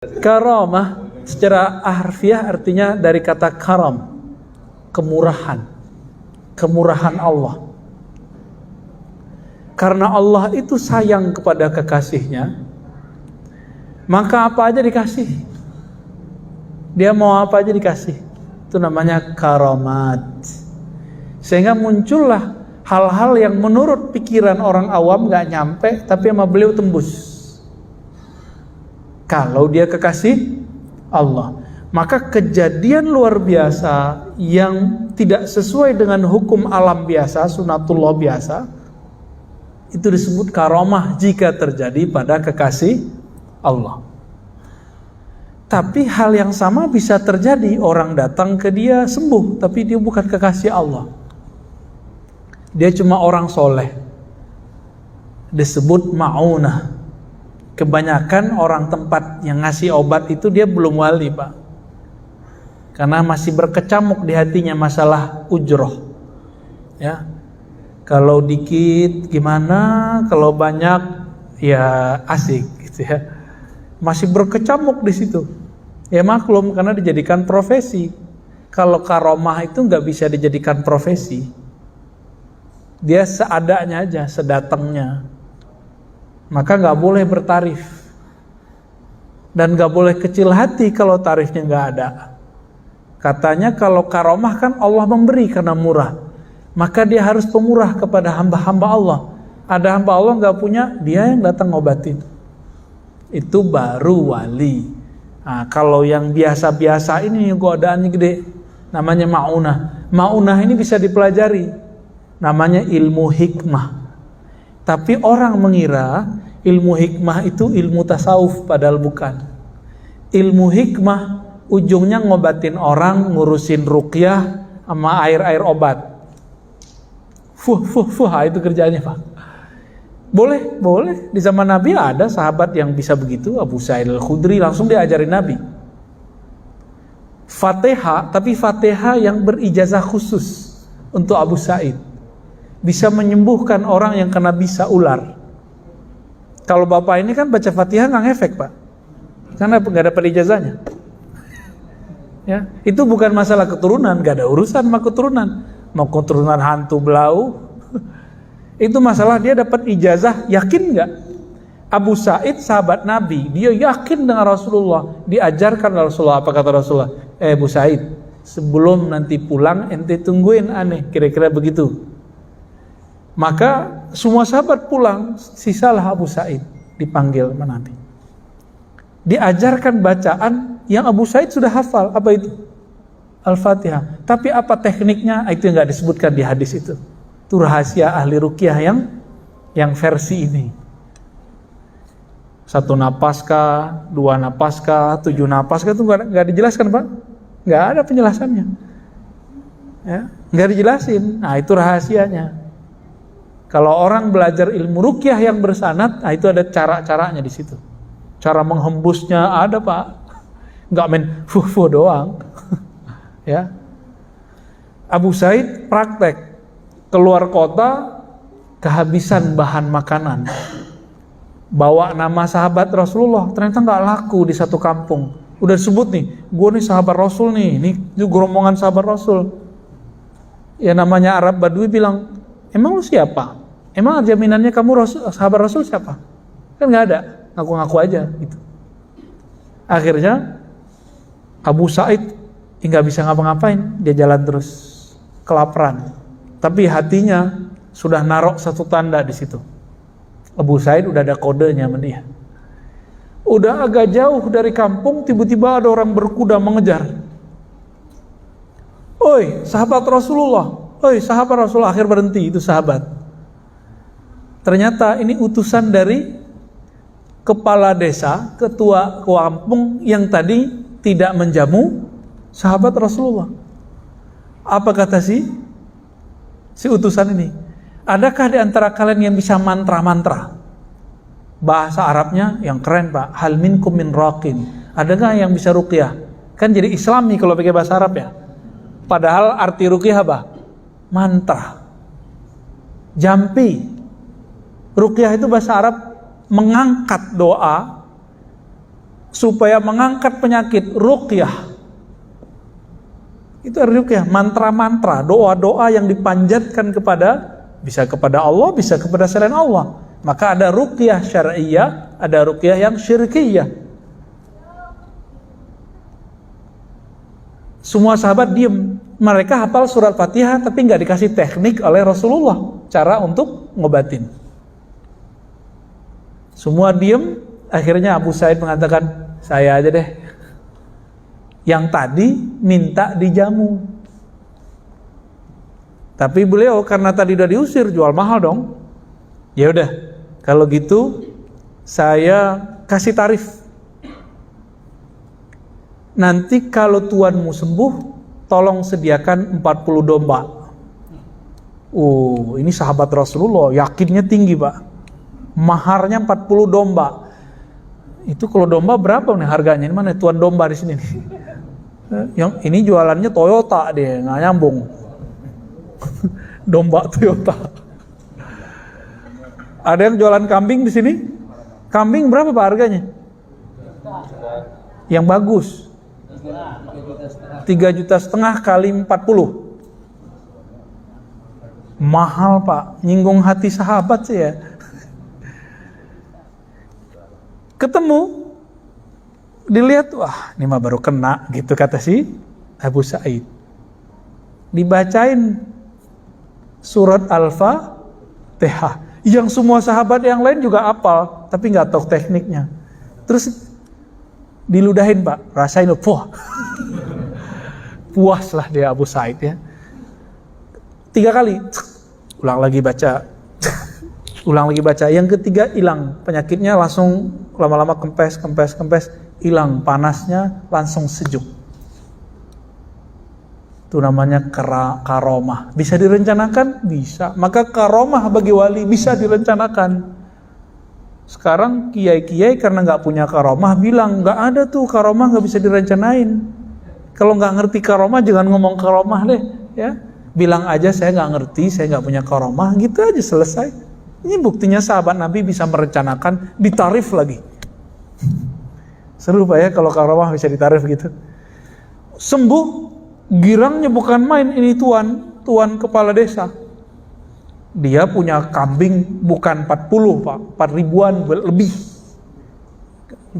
Karamah secara harfiah artinya dari kata karam, kemurahan, kemurahan Allah. Karena Allah itu sayang kepada kekasihnya, maka apa aja dikasih. Dia mau apa aja dikasih. Itu namanya karamat. Sehingga muncullah hal-hal yang menurut pikiran orang awam gak nyampe, tapi sama beliau tembus. Kalau dia kekasih Allah, maka kejadian luar biasa yang tidak sesuai dengan hukum alam biasa, sunatullah biasa, itu disebut karamah jika terjadi pada kekasih Allah. Tapi hal yang sama bisa terjadi, orang datang ke dia sembuh, tapi dia bukan kekasih Allah. Dia cuma orang soleh, disebut ma'unah. Kebanyakan orang tempat yang ngasih obat itu dia belum wali, Pak. Karena masih berkecamuk di hatinya masalah ujroh. Ya. Kalau dikit gimana, kalau banyak ya asik gitu ya. Masih berkecamuk di situ. Ya maklum, karena dijadikan profesi. Kalau karomah itu nggak bisa dijadikan profesi. Dia seadanya aja, sedatangnya. Maka nggak boleh bertarif. Dan nggak boleh kecil hati kalau tarifnya nggak ada. Katanya kalau karomah kan Allah memberi karena murah. Maka dia harus pemurah kepada hamba-hamba Allah. Ada hamba Allah nggak punya, dia yang datang ngobatin. Itu baru wali. Nah, kalau yang biasa-biasa ini godaannya gede, namanya ma'unah. Ma'unah ini bisa dipelajari, namanya ilmu hikmah. Tapi orang mengira ilmu hikmah itu ilmu tasawuf, padahal bukan. Ilmu hikmah ujungnya ngobatin orang, ngurusin ruqyah sama air-air obat. Itu kerjanya, Pak. Boleh. Di zaman Nabi ada sahabat yang bisa begitu, Abu Sa'id Al-Khudri, langsung diajarin Nabi. Fatihah, tapi Fatihah yang berijazah khusus untuk Abu Sa'id. Bisa menyembuhkan orang yang kena bisa ular. Kalau bapak ini kan baca Fatihah nggak ngefek, Pak. Karena nggak dapat ijazahnya. Ya, itu bukan masalah keturunan, nggak ada urusan sama keturunan. Mau keturunan hantu belau, itu masalah dia dapat ijazah, yakin nggak? Abu Sa'id sahabat Nabi, dia yakin dengan Rasulullah, diajarkan Rasulullah. Apa kata Rasulullah? Abu Sa'id, sebelum nanti pulang ente tungguin aneh, kira-kira begitu. Maka semua sahabat pulang, sisalah Abu Sa'id dipanggil sama Nabi. Diajarkan bacaan yang Abu Sa'id sudah hafal. Apa itu? Al-Fatihah. Tapi apa tekniknya? Itu yang nggak disebutkan di hadis itu. Itu rahasia ahli ruqyah yang versi ini. 1 napaskah, 2 napaskah, 7 napaskah itu nggak dijelaskan, Pak. Nggak ada penjelasannya. Ya, nggak dijelasin. Nah, itu rahasianya. Kalau orang belajar ilmu ruqyah yang bersanad, nah itu ada cara-caranya di situ. Cara menghembusnya ada, Pak. Nggak main fuh doang. Ya. Abu Sa'id praktek keluar kota, kehabisan bahan makanan. Bawa nama sahabat Rasulullah, ternyata nggak laku di satu kampung. Udah disebut nih, gue nih sahabat Rasul nih, ini rombongan sahabat Rasul. Ya namanya Arab Badui bilang, emang lu siapa? Emang jaminannya kamu sahabat Rasul siapa? Kan nggak ada, ngaku-ngaku aja gitu. Akhirnya Abu Sa'id nggak bisa ngapa-ngapain, dia jalan terus, kelaparan. Tapi hatinya sudah narok satu tanda di situ. Abu Sa'id udah ada kodenya sama dia. Udah agak jauh dari kampung, tiba-tiba ada orang berkuda mengejar. Oi, sahabat Rasulullah. Oi, sahabat Rasulullah. Akhir berhenti, itu sahabat. Ternyata ini utusan dari kepala desa, ketua kampung yang tadi tidak menjamu sahabat Rasulullah. Apa kata si utusan ini? Adakah di antara kalian yang bisa mantra-mantra? Bahasa Arabnya yang keren, Pak. Hal minkum min raqin. Adakah yang bisa ruqyah? Kan jadi Islami kalau pakai bahasa Arab ya. Padahal arti ruqyah apa? Mantra. Jampi. Ruqyah itu bahasa Arab mengangkat doa supaya mengangkat penyakit, ruqyah. Itu ruqyah, mantra-mantra, doa-doa yang dipanjatkan bisa kepada Allah, bisa kepada selain Allah. Maka ada ruqyah syar'iyyah, ada ruqyah yang syirkiyah. Semua sahabat diem, mereka hafal surat Fatihah tapi nggak dikasih teknik oleh Rasulullah cara untuk ngobatin. Semua diem, akhirnya Abu Sa'id mengatakan, saya aja deh. Yang tadi minta dijamu. Tapi beliau karena tadi udah diusir, jual mahal dong. Ya udah, kalau gitu saya kasih tarif. Nanti kalau tuanmu sembuh, tolong sediakan 40 domba. Ini sahabat Rasulullah, yakinnya tinggi, Pak. Maharnya 40 domba. Itu kalau domba berapa nih harganya? Ini mana tuan domba di sini nih? Yang ini jualannya Toyota deh, nggak nyambung. Domba Toyota. Ada yang jualan kambing di sini? Kambing berapa Pak harganya? Yang bagus. 3,5 juta kali 40. Mahal Pak, nyinggung hati sahabat sih ya. Ketemu, dilihat, wah ini mah baru kena gitu kata si Abu Sa'id. Dibacain surat Al-Fatihah yang semua sahabat yang lain juga hafal tapi nggak tahu tekniknya. Terus diludahin Pak, rasain loh, puaslah dia Abu Sa'id ya. 3 kali, ulang lagi baca, ulang lagi baca. Yang ketiga hilang penyakitnya, langsung lama-lama kempes, hilang panasnya, langsung sejuk. Itu namanya karomah. Bisa direncanakan? Bisa. Maka karomah bagi wali bisa direncanakan. Sekarang kiai-kiai karena nggak punya karomah bilang nggak ada tuh karomah, nggak bisa direncanain. Kalau nggak ngerti karomah jangan ngomong karomah deh, ya. Bilang aja saya nggak ngerti, saya nggak punya karomah, gitu aja selesai. Ini buktinya sahabat Nabi bisa merencanakan, ditarif lagi. Seru Pak ya kalau karomah bisa ditarif gitu. Sembuh, girangnya bukan main, ini tuan kepala desa. Dia punya kambing bukan 40 Pak, 4.000-an lebih.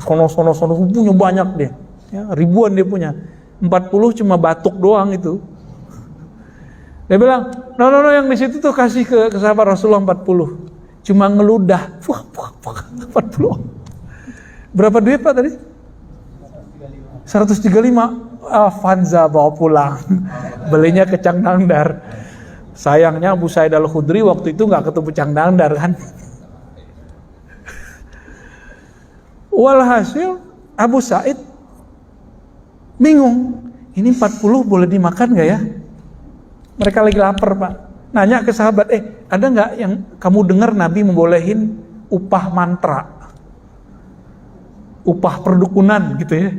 Sono punya banyak dia. Ya, ribuan dia punya. 40 cuma batuk doang itu. Dia bilang, no, yang di situ tuh kasih ke sahabat Rasulullah 40. Cuma ngeludah. 40. Berapa duit Pak tadi? 135. Avanza bawa pulang. Belinya ke Cangdangdar. Sayangnya Abu Sa'id Al-Khudri waktu itu nggak ketemu Cangdangdar kan. Walhasil Abu Sa'id bingung. Ini 40 boleh dimakan nggak ya? Mereka lagi lapar Pak. Nanya ke sahabat, ada nggak yang kamu dengar Nabi membolehin upah mantra, upah perdukunan gitu ya?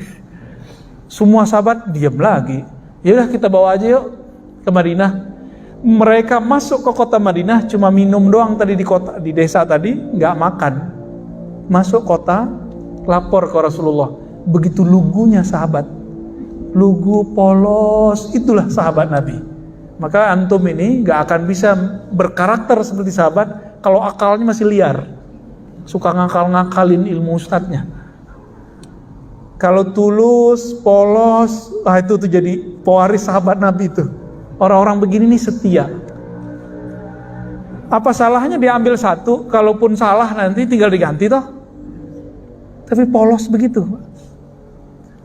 Semua sahabat diam lagi. Yaudah kita bawa aja yuk ke Madinah. Mereka masuk ke kota Madinah cuma minum doang tadi di desa tadi, nggak makan. Masuk kota, lapor ke Rasulullah. Begitu lugunya sahabat, lugu polos, itulah sahabat Nabi. Maka antum ini nggak akan bisa berkarakter seperti sahabat kalau akalnya masih liar, suka ngakal-ngakalin ilmu ustadznya. Kalau tulus, polos, itu tuh jadi pewaris sahabat Nabi tuh. Orang-orang begini nih setia. Apa salahnya diambil satu, kalaupun salah nanti tinggal diganti toh. Tapi polos begitu.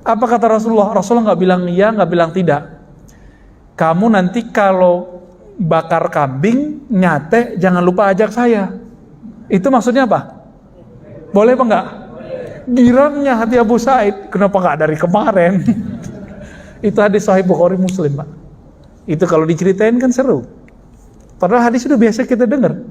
Apa kata Rasulullah? Rasulullah nggak bilang iya, nggak bilang tidak. Kamu nanti kalau bakar kambing, nyate, jangan lupa ajak saya. Itu maksudnya apa? Boleh apa enggak? Girangnya hati Abu Sa'id, kenapa enggak dari kemarin? Itu hadis Sahih Bukhari Muslim Pak. Itu kalau diceritain kan seru. Padahal hadis sudah biasa kita dengar.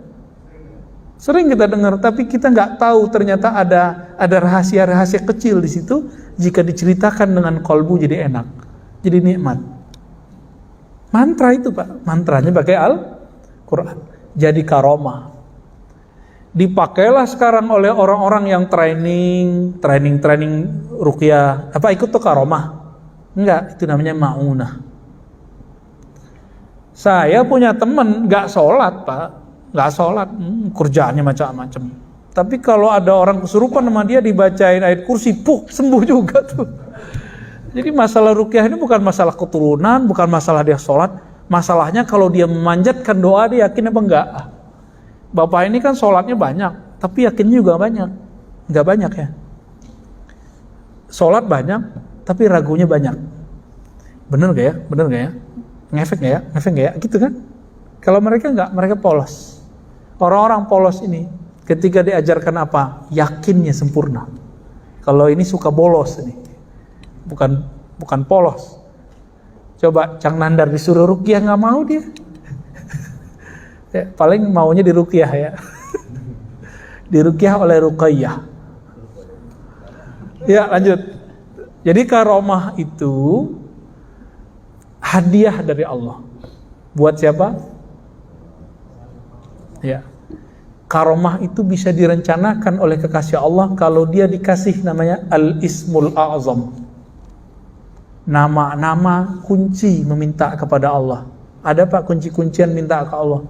Sering kita dengar, tapi kita nggak tahu ternyata ada rahasia-rahasia kecil di situ. Jika diceritakan dengan kolbu jadi enak, jadi nikmat. Mantra itu Pak, mantranya pakai Al-Quran. Jadi karomah. Dipakailah sekarang oleh orang-orang yang training ruqyah. Apa ikut tuh karomah? Enggak, itu namanya maunah. Saya punya teman nggak sholat Pak, nggak sholat, kerjaannya macam-macam. Tapi kalau ada orang kesurupan sama dia dibacain ayat kursi, sembuh juga tuh. Jadi masalah ruqyah ini bukan masalah keturunan, bukan masalah dia sholat. Masalahnya kalau dia memanjatkan doa, dia yakin apa enggak? Bapak ini kan sholatnya banyak, tapi yakinnya juga banyak. Enggak banyak ya. Sholat banyak, tapi ragunya banyak. Bener gak ya? Bener gak ya? Ngefek gak ya? Ngefek gak ya? Gitu kan? Kalau mereka enggak, mereka polos. Orang-orang polos ini, ketika diajarkan apa? Yakinnya sempurna. Kalau ini suka bolos ini. Bukan polos. Coba Cang Nandar disuruh ruqyah nggak mau dia. Ya, paling maunya diruqyah ya. Diruqyah oleh ruqayyah. Ya lanjut. Jadi karomah itu hadiah dari Allah. Buat siapa? Ya. Karomah itu bisa direncanakan oleh kekasih Allah kalau dia dikasih namanya Al-Ismul A'zam. Nama-nama kunci meminta kepada Allah. Ada Pak kunci-kuncian minta ke Allah.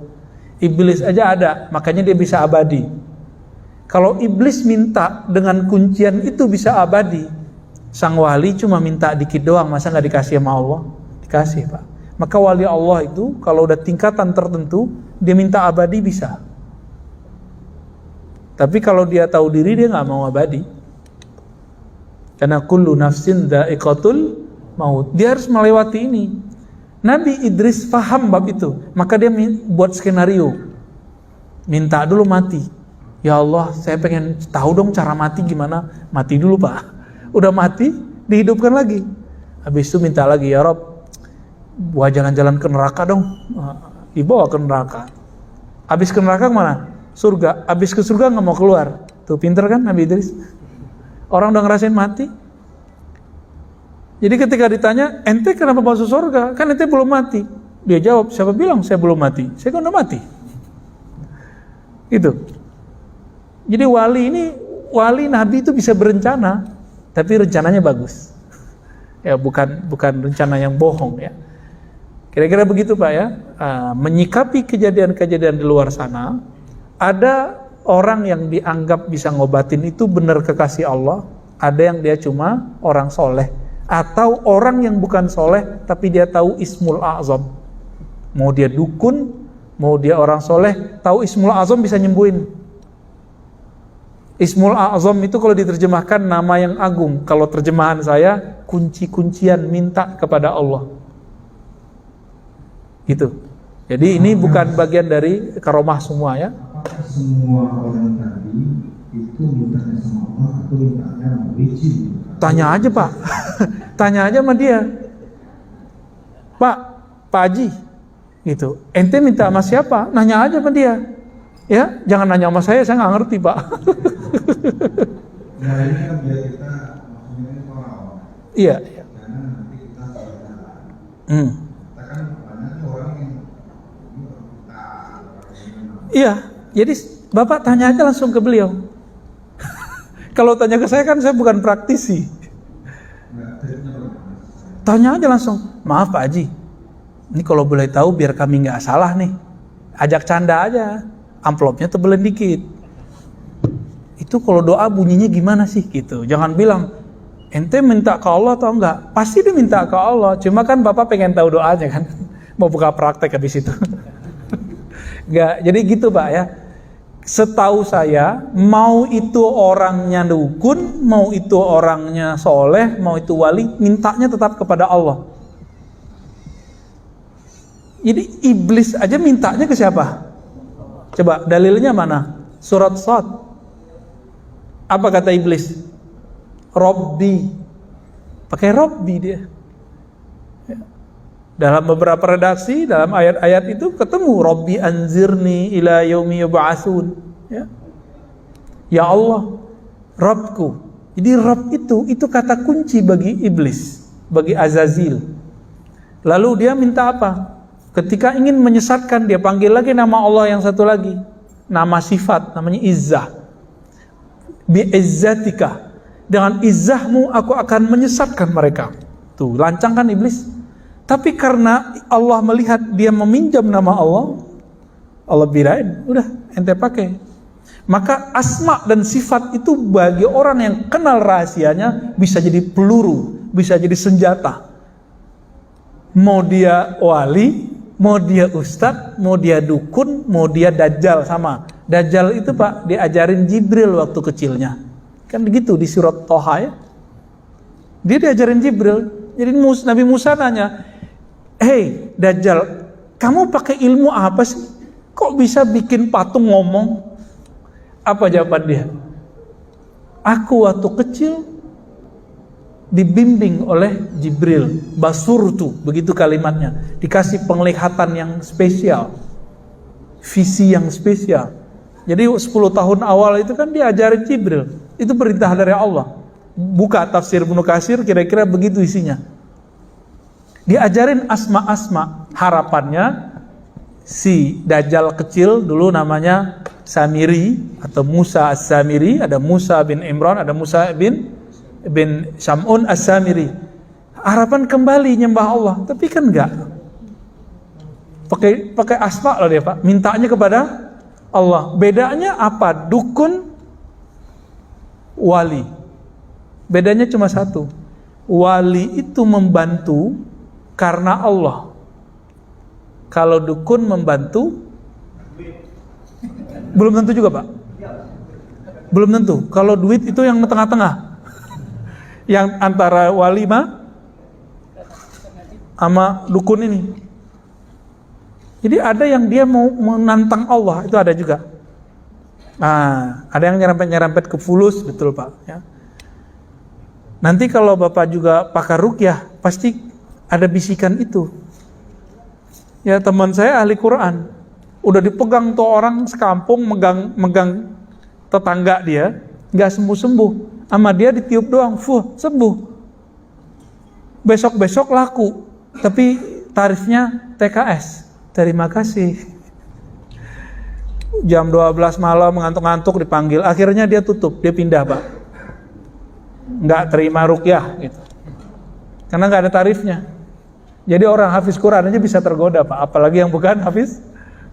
Iblis aja ada, makanya dia bisa abadi. Kalau iblis minta dengan kuncian itu bisa abadi, sang wali cuma minta dikit doang, masa nggak dikasih sama Allah? Dikasih Pak. Maka wali Allah itu kalau udah tingkatan tertentu, dia minta abadi bisa. Tapi kalau dia tahu diri, dia nggak mau abadi. Karena kullu nafsin dha'iqatul maut. Dia harus melewati ini. Nabi Idris paham bab itu, maka dia buat skenario. Minta dulu mati. Ya Allah, saya pengen tahu dong cara mati gimana. Mati dulu Pak. Udah mati, dihidupkan lagi. Habis itu minta lagi, ya Rob, buat jalan-jalan ke neraka dong. Dibawa ke neraka. Habis ke neraka kemana? Surga. Habis ke surga nggak mau keluar. Tuh pinter kan Nabi Idris. Orang udah ngerasain mati. Jadi ketika ditanya, ente kenapa masuk surga? Kan ente belum mati. Dia jawab, siapa bilang saya belum mati? Saya kan udah mati. Gitu. Jadi wali Nabi itu bisa berencana, tapi rencananya bagus. Ya bukan rencana yang bohong ya. Kira-kira begitu Pak ya. Menyikapi kejadian-kejadian di luar sana, ada orang yang dianggap bisa ngobatin itu benar kekasih Allah, ada yang dia cuma orang soleh. Atau orang yang bukan soleh tapi dia tahu Ismul A'zam. Mau dia dukun, mau dia orang soleh, tahu Ismul A'zam bisa nyembuhin. Ismul A'zam itu kalau diterjemahkan nama yang agung. Kalau terjemahan saya, kunci-kuncian minta kepada Allah. Gitu. Jadi ini bukan bagian dari karomah semua ya. Semua orang tadi itu mintanya sama Allah atau mintanya melalui jin? Tanya aja Pak. Tanya aja sama dia. Pak Haji gitu. Ente minta sama siapa? Nanya aja sama dia. Ya, jangan nanya sama saya nggak ngerti Pak. Nah ini kan biar kita maksudnya ini moral. Iya. Karena nanti kita salah. Kita kan banyak orang yang Iya. Jadi Bapak tanya aja langsung ke beliau. Kalau tanya ke saya kan saya bukan praktisi. Tanya aja langsung. Maaf Pak Haji, ini kalau boleh tahu biar kami nggak salah nih, ajak canda aja, amplopnya tebelin dikit. Itu kalau doa bunyinya gimana sih gitu. Jangan bilang ente minta ke Allah atau enggak. Pasti dia minta ke Allah. Cuma kan Bapak pengen tahu doanya kan. Mau buka praktek habis itu. Enggak. Jadi gitu Pak ya. Setahu saya, mau itu orangnya dukun, mau itu orangnya soleh, mau itu wali, mintanya tetap kepada Allah. Jadi iblis aja mintanya ke siapa? Coba dalilnya mana? Surat Shad. Apa kata iblis? Robbi. Pakai Robbi dia. Dalam beberapa redaksi, dalam ayat-ayat itu ketemu Rabbi anzirni ila yaumi yub'atsun. Ya Allah, Rabbku. Jadi Rabb itu kata kunci bagi iblis, bagi Azazil. Lalu dia minta apa? Ketika ingin menyesatkan, dia panggil lagi nama Allah yang satu lagi. nama sifat, namanya izzah. Bi'izzatika, dengan izzahmu aku akan menyesatkan mereka. Tuh, lancang kan iblis? Tapi karena Allah melihat dia meminjam nama Allah, Allah birain, udah ente pakai. Maka asma dan sifat itu bagi orang yang kenal rahasianya bisa jadi peluru, bisa jadi senjata. Mau dia wali, mau dia ustadz, mau dia dukun, mau dia dajjal, sama. Dajjal itu Pak diajarin Jibril waktu kecilnya. Kan begitu di surat Toha ya. Dia diajarin Jibril. Jadi Nabi Musa nanya, "Hei Dajjal, kamu pakai ilmu apa sih? Kok bisa bikin patung ngomong?" Apa jawaban dia? "Aku waktu kecil dibimbing oleh Jibril, basurtu," begitu kalimatnya. Dikasih penglihatan yang spesial, visi yang spesial. Jadi 10 tahun awal itu kan diajarin Jibril. Itu perintah dari Allah. Buka tafsir Ibnu Katsir, kira-kira begitu isinya. Diajarin asma-asma. Harapannya si Dajjal kecil dulu namanya Samiri atau Musa As-Samiri, ada Musa bin Imran, ada Musa bin Syam'un As-Samiri. Harapan kembali nyembah Allah, tapi kan enggak. Pakai asma lah dia Pak, mintanya kepada Allah. Bedanya apa? Dukun, wali. Bedanya cuma satu. Wali itu membantu karena Allah. Kalau dukun membantu, belum tentu juga Pak. Belum tentu. Kalau duit itu yang tengah-tengah. Yang antara wali sama dukun ini. Jadi ada yang dia mau menantang Allah, itu ada juga. Nah, ada yang nyerempet ke fulus, betul Pak. Ya. Nanti kalau Bapak juga pakar ruqyah, pasti ada bisikan itu. Ya, teman saya ahli Quran, udah dipegang tuh orang sekampung, megang tetangga dia, nggak sembuh-sembuh. Sama dia ditiup doang, sembuh. Besok-besok laku, tapi tarifnya TKS. Terima kasih. Jam 12 malam ngantuk-ngantuk dipanggil, akhirnya dia tutup, dia pindah Pak. Nggak terima ruqyah gitu. Karena nggak ada tarifnya. Jadi orang hafiz Quran aja bisa tergoda Pak, apalagi yang bukan hafiz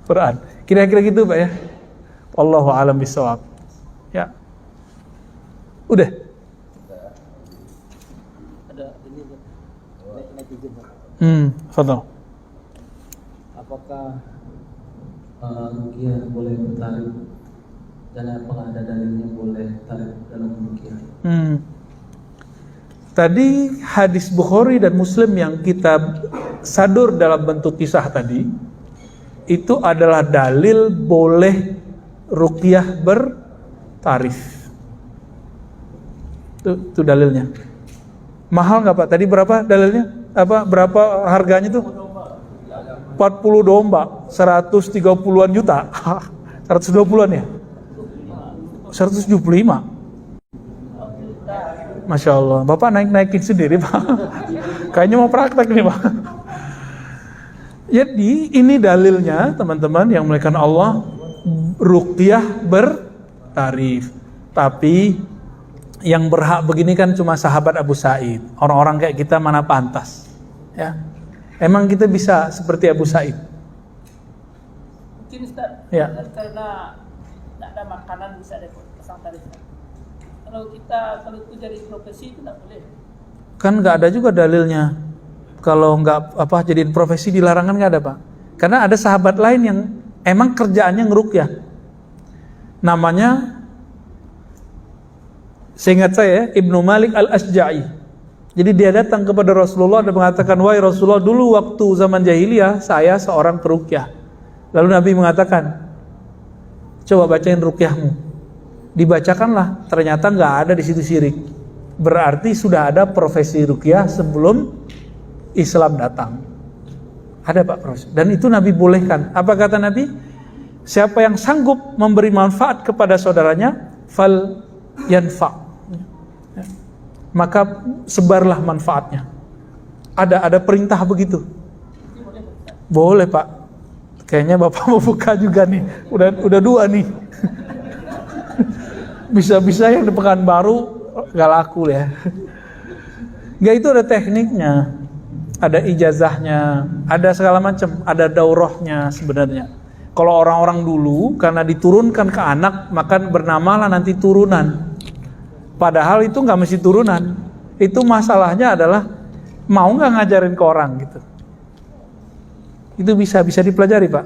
Quran. Kira-kira gitu Pak ya. Wallahu a'lam bishawab. Ya. Udah. Ada ini netizen. Fadhal. Apakah ruqyah boleh bertarik, dan apakah ada dalilnya boleh tarik dalam ruqyah? Tadi hadis Bukhari dan Muslim yang kita sadur dalam bentuk kisah tadi, itu adalah dalil boleh ruqyah bertarif. Itu dalilnya. Mahal nggak Pak? Tadi berapa dalilnya? Berapa harganya tuh? 40 domba, 130-an juta. 120-an ya? 175. Masya Allah, Bapak naikin sendiri Pak. Kayaknya mau praktek nih Pak. Jadi ini dalilnya teman-teman yang melakukan Allah, ruqyah bertarif. Tapi yang berhak begini kan cuma sahabat Abu Sa'id. Orang-orang kayak kita mana pantas. Ya. Emang kita bisa seperti Abu Sa'id? Mungkin Ustaz, Ya. karena tidak ada makanan bisa pasang tarif. Kalau itu jadi profesi itu tidak boleh. Kan nggak ada juga dalilnya. Kalau nggak jadiin profesi dilarang kan nggak ada Pak. Karena ada sahabat lain yang emang kerjaannya ngeruqyah. Namanya, seingat saya, Ibnu Malik Al-Asja'i. Jadi dia datang kepada Rasulullah dan mengatakan, "Wahai Rasulullah, dulu waktu zaman jahiliyah saya seorang peruqyah." Lalu Nabi mengatakan, "Coba bacain ruqyahmu." Dibacakanlah, ternyata nggak ada di situ syirik. Berarti sudah ada profesi ruqyah sebelum Islam datang. Ada Pak Profesor. Dan itu Nabi bolehkan. Apa kata Nabi? Siapa yang sanggup memberi manfaat kepada saudaranya, fal yanfa'. Maka sebarlah manfaatnya. Ada perintah begitu. Boleh Pak. Kayaknya Bapak mau buka juga nih. Udah 2 nih. Bisa-bisa yang di Pekanbaru gak laku ya. Gak, itu ada tekniknya. Ada ijazahnya, ada segala macam, ada daurahnya sebenarnya. Kalau orang-orang dulu karena diturunkan ke anak, maka bernamalah nanti turunan. Padahal itu nggak mesti turunan. Itu masalahnya adalah mau nggak ngajarin ke orang gitu. Itu bisa dipelajari, Pak.